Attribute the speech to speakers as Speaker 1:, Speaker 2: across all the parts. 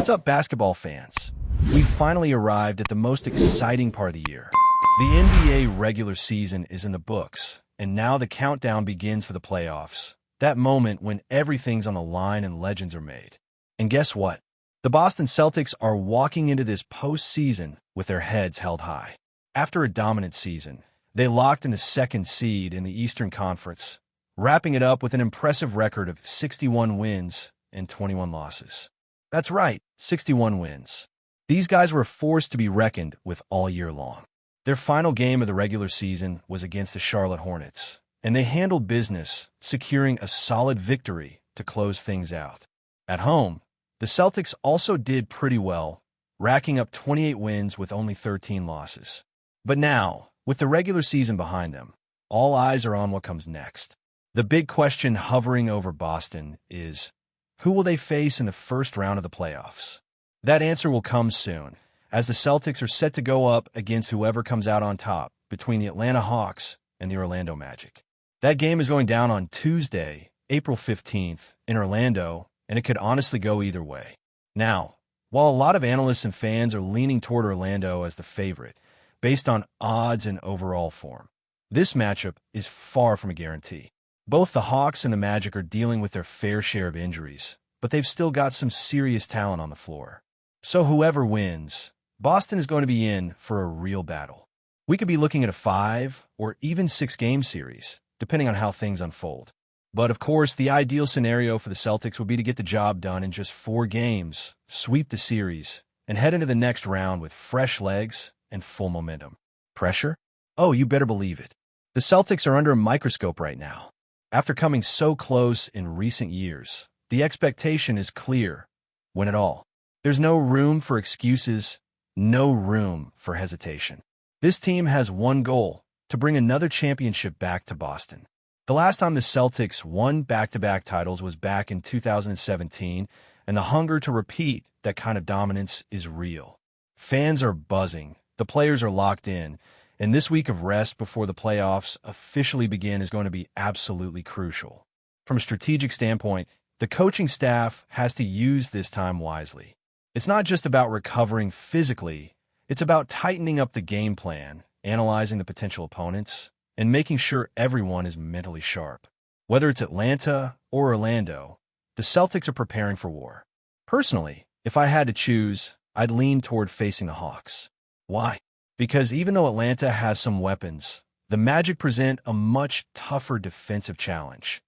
Speaker 1: What's up, basketball fans? We finally arrived at the most exciting part of the year. The NBA regular season is in the books, and now the countdown begins for the playoffs. That moment when everything's on the line and legends are made. And guess what? The Boston Celtics are walking into this postseason with their heads held high. After a dominant season, they locked in the second seed in the Eastern Conference, wrapping it up with an impressive record of 61 wins and 21 losses. That's right, 61 wins. These guys were a force to be reckoned with all year long. Their final game of the regular season was against the Charlotte Hornets, and they handled business, securing a solid victory to close things out. At home, the Celtics also did pretty well, racking up 28 wins with only 13 losses. But now, with the regular season behind them, all eyes are on what comes next. The big question hovering over Boston is, who will they face in the first round of the playoffs? That answer will come soon, as the Celtics are set to go up against whoever comes out on top between the Atlanta Hawks and the Orlando Magic. That game is going down on Tuesday, April 15th, in Orlando, and it could honestly go either way. Now, while a lot of analysts and fans are leaning toward Orlando as the favorite, based on odds and overall form, this matchup is far from a guarantee. Both the Hawks and the Magic are dealing with their fair share of injuries, but they've still got some serious talent on the floor. So whoever wins, Boston is going to be in for a real battle. We could be looking at a 5 or even 6-game series, depending on how things unfold. But of course, the ideal scenario for the Celtics would be to get the job done in just 4 games, sweep the series, and head into the next round with fresh legs and full momentum. Pressure? Oh, you better believe it. The Celtics are under a microscope right now. After coming so close in recent years, the expectation is clear. Win it all. There's no room for excuses, no room for hesitation. This team has one goal: to bring another championship back to Boston. The last time the Celtics won back-to-back titles was back in 2017, and the hunger to repeat that kind of dominance is real. Fans are buzzing, the players are locked in, and this week of rest before the playoffs officially begin is going to be absolutely crucial. From a strategic standpoint, the coaching staff has to use this time wisely. It's not just about recovering physically, it's about tightening up the game plan, analyzing the potential opponents, and making sure everyone is mentally sharp. Whether it's Atlanta or Orlando, the Celtics are preparing for war. Personally, if I had to choose, I'd lean toward facing the Hawks. Why? Because even though Atlanta has some weapons, the Magic present a much tougher defensive challenge,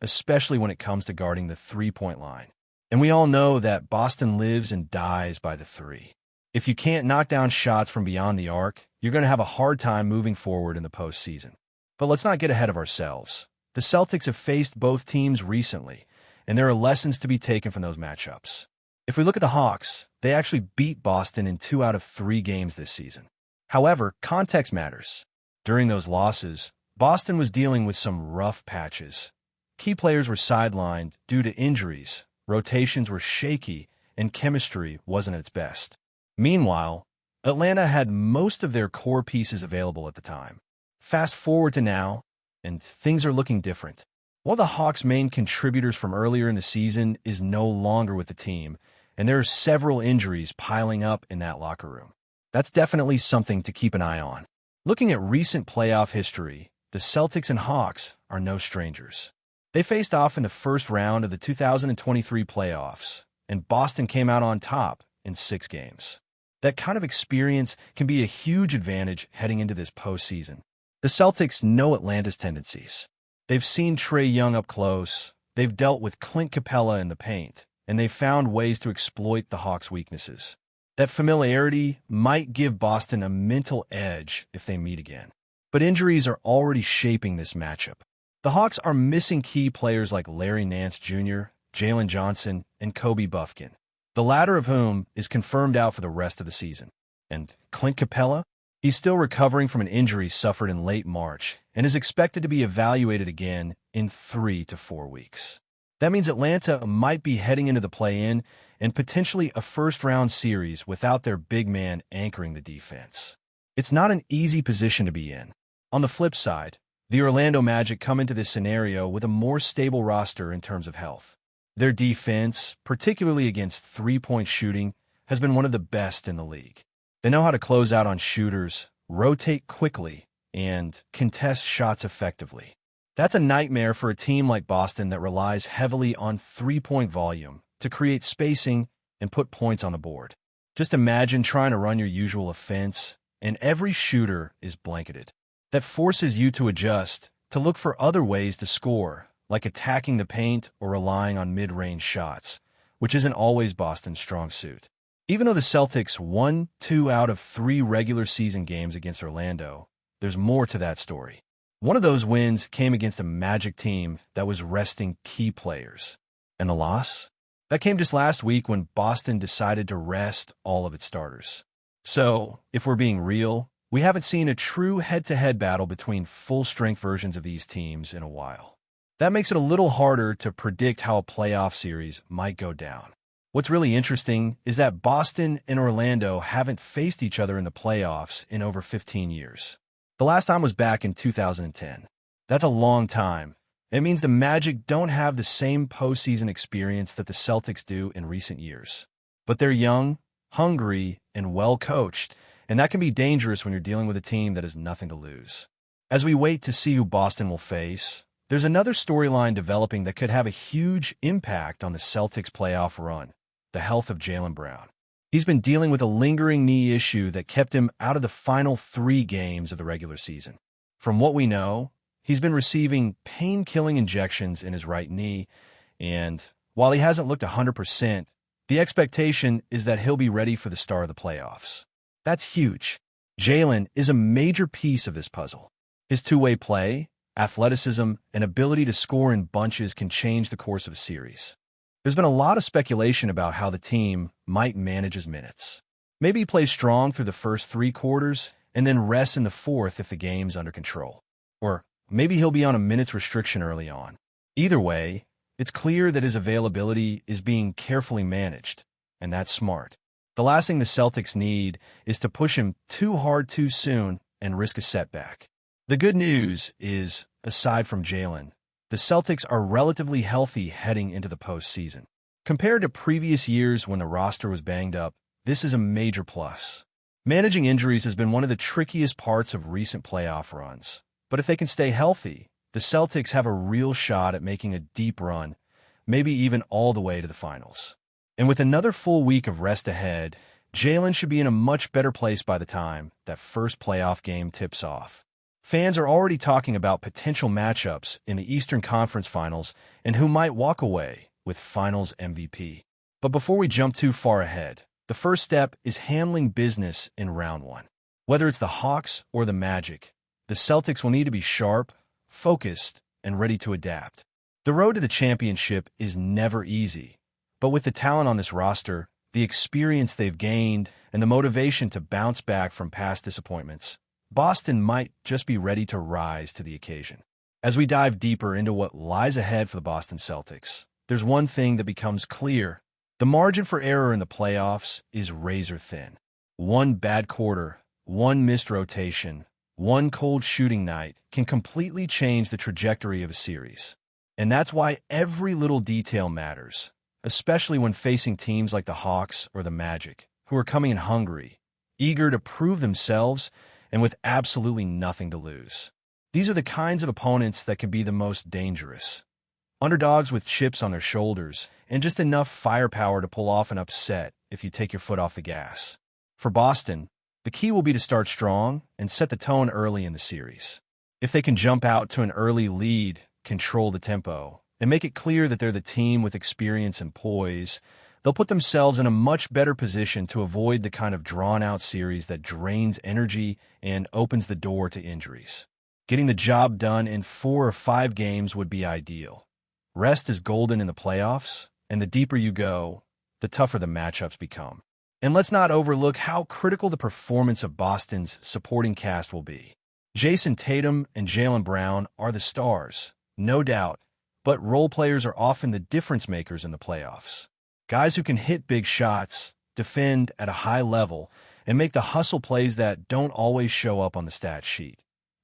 Speaker 1: especially when it comes to guarding the three-point line. And we all know that Boston lives and dies by the three. If you can't knock down shots from beyond the arc, you're going to have a hard time moving forward in the postseason. But let's not get ahead of ourselves. The Celtics have faced both teams recently, and there are lessons to be taken from those matchups. If we look at the Hawks, they actually beat Boston in 2 out of 3 games this season. However, context matters. During those losses, Boston was dealing with some rough patches. Key players were sidelined due to injuries, rotations were shaky, and chemistry wasn't at its best. Meanwhile, Atlanta had most of their core pieces available at the time. Fast forward to now, and things are looking different. One of the Hawks' main contributors from earlier in the season is no longer with the team, and there are several injuries piling up in that locker room. That's definitely something to keep an eye on. Looking at recent playoff history, the Celtics and Hawks are no strangers. They faced off in the first round of the 2023 playoffs, and Boston came out on top in 6 games. That kind of experience can be a huge advantage heading into this postseason. The Celtics know Atlanta's tendencies. They've seen Trae Young up close, they've dealt with Clint Capella in the paint, and they've found ways to exploit the Hawks' weaknesses. That familiarity might give Boston a mental edge if they meet again. But injuries are already shaping this matchup. The Hawks are missing key players like Larry Nance Jr., Jalen Johnson, and Kobe Buffkin, the latter of whom is confirmed out for the rest of the season. And Clint Capella? He's still recovering from an injury suffered in late March and is expected to be evaluated again in 3 to 4 weeks. That means Atlanta might be heading into the play-in and potentially a first-round series without their big man anchoring the defense. It's not an easy position to be in. On the flip side, the Orlando Magic come into this scenario with a more stable roster in terms of health. Their defense, particularly against three-point shooting, has been one of the best in the league. They know how to close out on shooters, rotate quickly, and contest shots effectively. That's a nightmare for a team like Boston that relies heavily on three-point volume to create spacing and put points on the board. Just imagine trying to run your usual offense, and every shooter is blanketed. That forces you to adjust, to look for other ways to score, like attacking the paint or relying on mid-range shots, which isn't always Boston's strong suit. Even though the Celtics won 2 out of 3 regular season games against Orlando, there's more to that story. One of those wins came against a Magic team that was resting key players. And the loss? That came just last week when Boston decided to rest all of its starters. So, if we're being real, we haven't seen a true head-to-head battle between full-strength versions of these teams in a while. That makes it a little harder to predict how a playoff series might go down. What's really interesting is that Boston and Orlando haven't faced each other in the playoffs in over 15 years. The last time was back in 2010. That's a long time. It means the Magic don't have the same postseason experience that the Celtics do in recent years. But they're young, hungry, and well-coached, and that can be dangerous when you're dealing with a team that has nothing to lose. As we wait to see who Boston will face, there's another storyline developing that could have a huge impact on the Celtics' playoff run: the health of Jaylen Brown. He's been dealing with a lingering knee issue that kept him out of the final 3 games of the regular season. From what we know, he's been receiving pain-killing injections in his right knee, and while he hasn't looked 100%, the expectation is that he'll be ready for the start of the playoffs. That's huge. Jaylen is a major piece of this puzzle. His two-way play, athleticism, and ability to score in bunches can change the course of a series. There's been a lot of speculation about how the team might manage his minutes. Maybe he plays strong through the first 3 quarters and then rests in the fourth if the game's under control. Or maybe he'll be on a minutes restriction early on. Either way, it's clear that his availability is being carefully managed, and that's smart. The last thing the Celtics need is to push him too hard too soon and risk a setback. The good news is, aside from Jaylen, the Celtics are relatively healthy heading into the postseason. Compared to previous years when the roster was banged up, this is a major plus. Managing injuries has been one of the trickiest parts of recent playoff runs. But if they can stay healthy, the Celtics have a real shot at making a deep run, maybe even all the way to the finals. And with another full week of rest ahead, Jaylen should be in a much better place by the time that first playoff game tips off. Fans are already talking about potential matchups in the Eastern Conference Finals and who might walk away with Finals MVP. But before we jump too far ahead, the first step is handling business in round 1. Whether it's the Hawks or the Magic, the Celtics will need to be sharp, focused, and ready to adapt. The road to the championship is never easy, but with the talent on this roster, the experience they've gained, and the motivation to bounce back from past disappointments, Boston might just be ready to rise to the occasion. As we dive deeper into what lies ahead for the Boston Celtics, there's one thing that becomes clear. The margin for error in the playoffs is razor thin. One bad quarter, one missed rotation, one cold shooting night can completely change the trajectory of a series. And that's why every little detail matters, especially when facing teams like the Hawks or the Magic, who are coming in hungry, eager to prove themselves, and with absolutely nothing to lose. These are the kinds of opponents that can be the most dangerous. Underdogs with chips on their shoulders and just enough firepower to pull off an upset if you take your foot off the gas. For Boston, the key will be to start strong and set the tone early in the series. If they can jump out to an early lead, control the tempo, and make it clear that they're the team with experience and poise, they'll put themselves in a much better position to avoid the kind of drawn-out series that drains energy and opens the door to injuries. Getting the job done in 4 or 5 games would be ideal. Rest is golden in the playoffs, and the deeper you go, the tougher the matchups become. And let's not overlook how critical the performance of Boston's supporting cast will be. Jason Tatum and Jaylen Brown are the stars, no doubt, but role players are often the difference makers in the playoffs. Guys who can hit big shots, defend at a high level, and make the hustle plays that don't always show up on the stat sheet.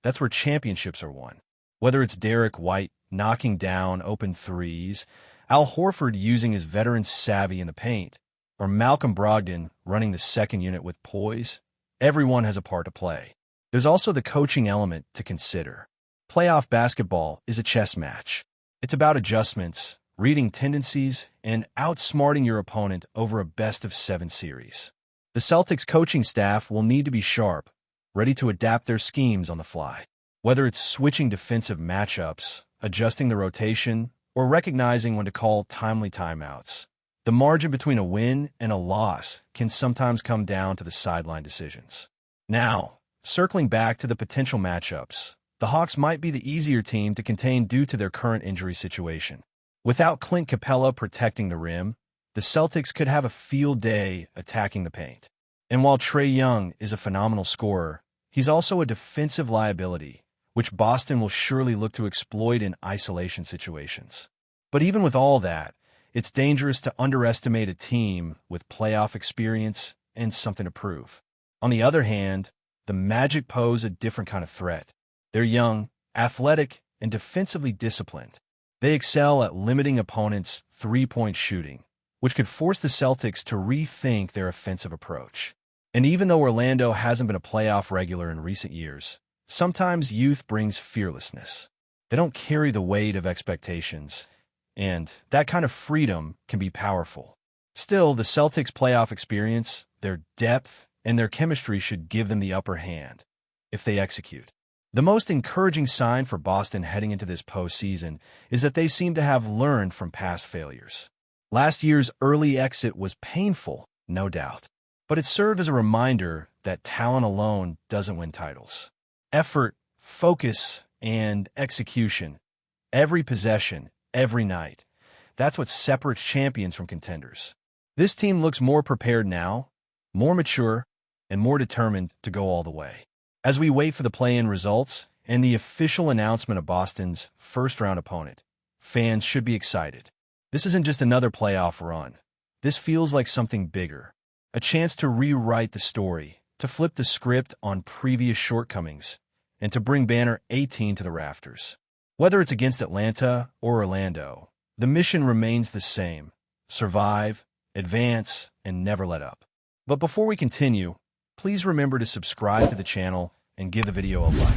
Speaker 1: That's where championships are won. Whether it's Derek White knocking down open threes, Al Horford using his veteran savvy in the paint, or Malcolm Brogdon running the second unit with poise. Everyone has a part to play. There's also the coaching element to consider. Playoff basketball is a chess match. It's about adjustments, reading tendencies, and outsmarting your opponent over a best-of-7 series. The Celtics coaching staff will need to be sharp, ready to adapt their schemes on the fly. Whether it's switching defensive matchups, adjusting the rotation, or recognizing when to call timely timeouts, the margin between a win and a loss can sometimes come down to the sideline decisions. Now, circling back to the potential matchups, the Hawks might be the easier team to contain due to their current injury situation. Without Clint Capella protecting the rim, the Celtics could have a field day attacking the paint. And while Trae Young is a phenomenal scorer, he's also a defensive liability, which Boston will surely look to exploit in isolation situations. But even with all that, it's dangerous to underestimate a team with playoff experience and something to prove. On the other hand, the Magic pose a different kind of threat. They're young, athletic, and defensively disciplined. They excel at limiting opponents' three-point shooting, which could force the Celtics to rethink their offensive approach. And even though Orlando hasn't been a playoff regular in recent years, sometimes youth brings fearlessness. They don't carry the weight of expectations, and that kind of freedom can be powerful. Still, the Celtics' playoff experience, their depth, and their chemistry should give them the upper hand if they execute. The most encouraging sign for Boston heading into this postseason is that they seem to have learned from past failures. Last year's early exit was painful, no doubt, but it served as a reminder that talent alone doesn't win titles. Effort, focus, and execution, every possession, every night, that's what separates champions from contenders. This team looks more prepared now, more mature, and more determined to go all the way. As we wait for the play-in results and the official announcement of Boston's first-round opponent, fans should be excited. This isn't just another playoff run. This feels like something bigger, a chance to rewrite the story, to flip the script on previous shortcomings, and to bring Banner 18 to the rafters. Whether it's against Atlanta or Orlando, the mission remains the same: survive, advance, and never let up. But before we continue, please remember to subscribe to the channel and give the video a like.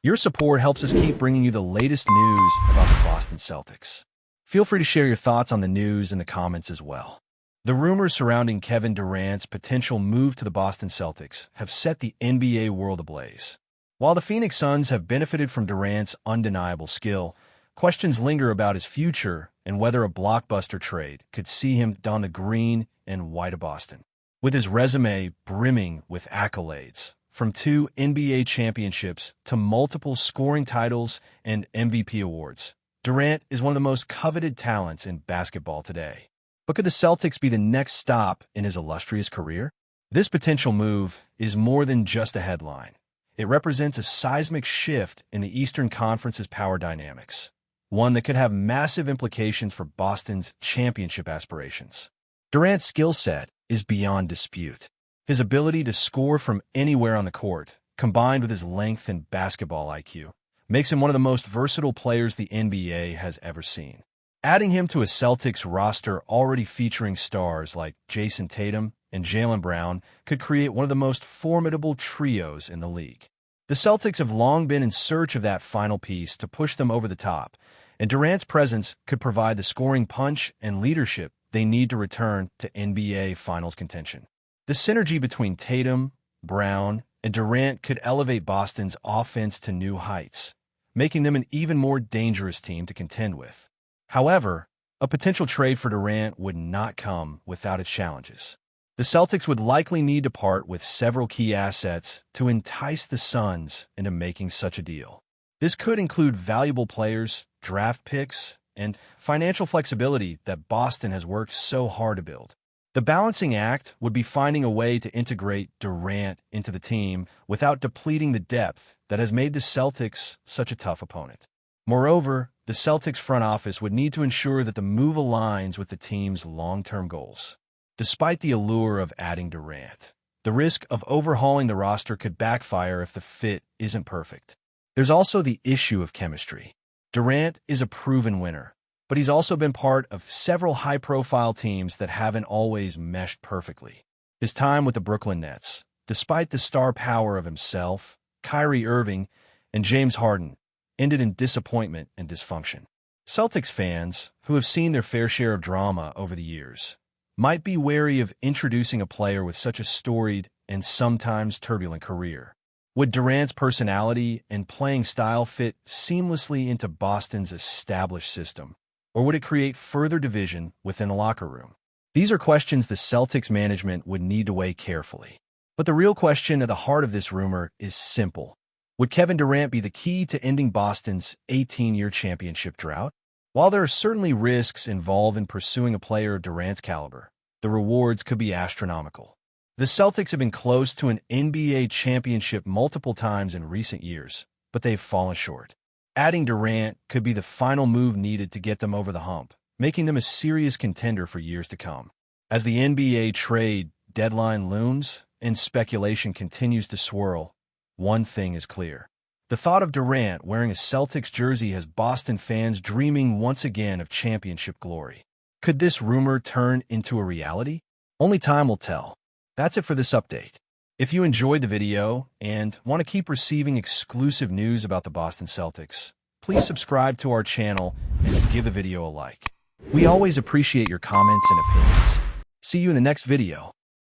Speaker 1: Your support helps us keep bringing you the latest news about the Boston Celtics. Feel free to share your thoughts on the news in the comments as well. The rumors surrounding Kevin Durant's potential move to the Boston Celtics have set the NBA world ablaze. While the Phoenix Suns have benefited from Durant's undeniable skill, questions linger about his future and whether a blockbuster trade could see him don the green and white of Boston. With his resume brimming with accolades, from 2 NBA championships to multiple scoring titles and MVP awards, Durant is one of the most coveted talents in basketball today. But could the Celtics be the next stop in his illustrious career? This potential move is more than just a headline. It represents a seismic shift in the Eastern Conference's power dynamics, one that could have massive implications for Boston's championship aspirations. Durant's skill set is beyond dispute. His ability to score from anywhere on the court, combined with his length and basketball IQ, makes him one of the most versatile players the NBA has ever seen. Adding him to a Celtics roster already featuring stars like Jason Tatum and Jaylen Brown could create one of the most formidable trios in the league. The Celtics have long been in search of that final piece to push them over the top, and Durant's presence could provide the scoring punch and leadership they need to return to NBA Finals contention. The synergy between Tatum, Brown, and Durant could elevate Boston's offense to new heights, making them an even more dangerous team to contend with. However, a potential trade for Durant would not come without its challenges. The Celtics would likely need to part with several key assets to entice the Suns into making such a deal. This could include valuable players, draft picks, and financial flexibility that Boston has worked so hard to build. The balancing act would be finding a way to integrate Durant into the team without depleting the depth that has made the Celtics such a tough opponent. Moreover, the Celtics front office would need to ensure that the move aligns with the team's long-term goals. Despite the allure of adding Durant, the risk of overhauling the roster could backfire if the fit isn't perfect. There's also the issue of chemistry. Durant is a proven winner, but he's also been part of several high-profile teams that haven't always meshed perfectly. His time with the Brooklyn Nets, despite the star power of himself, Kyrie Irving, and James Harden, ended in disappointment and dysfunction. Celtics fans, who have seen their fair share of drama over the years, might be wary of introducing a player with such a storied and sometimes turbulent career. Would Durant's personality and playing style fit seamlessly into Boston's established system, or would it create further division within the locker room? These are questions the Celtics management would need to weigh carefully. But the real question at the heart of this rumor is simple. Would Kevin Durant be the key to ending Boston's 18-year championship drought? While there are certainly risks involved in pursuing a player of Durant's caliber, the rewards could be astronomical. The Celtics have been close to an NBA championship multiple times in recent years, but they've fallen short. Adding Durant could be the final move needed to get them over the hump, making them a serious contender for years to come. As the NBA trade deadline looms and speculation continues to swirl, one thing is clear. The thought of Durant wearing a Celtics jersey has Boston fans dreaming once again of championship glory. Could this rumor turn into a reality? Only time will tell. That's it for this update. If you enjoyed the video and want to keep receiving exclusive news about the Boston Celtics, please subscribe to our channel and give the video a like. We always appreciate your comments and opinions. See you in the next video.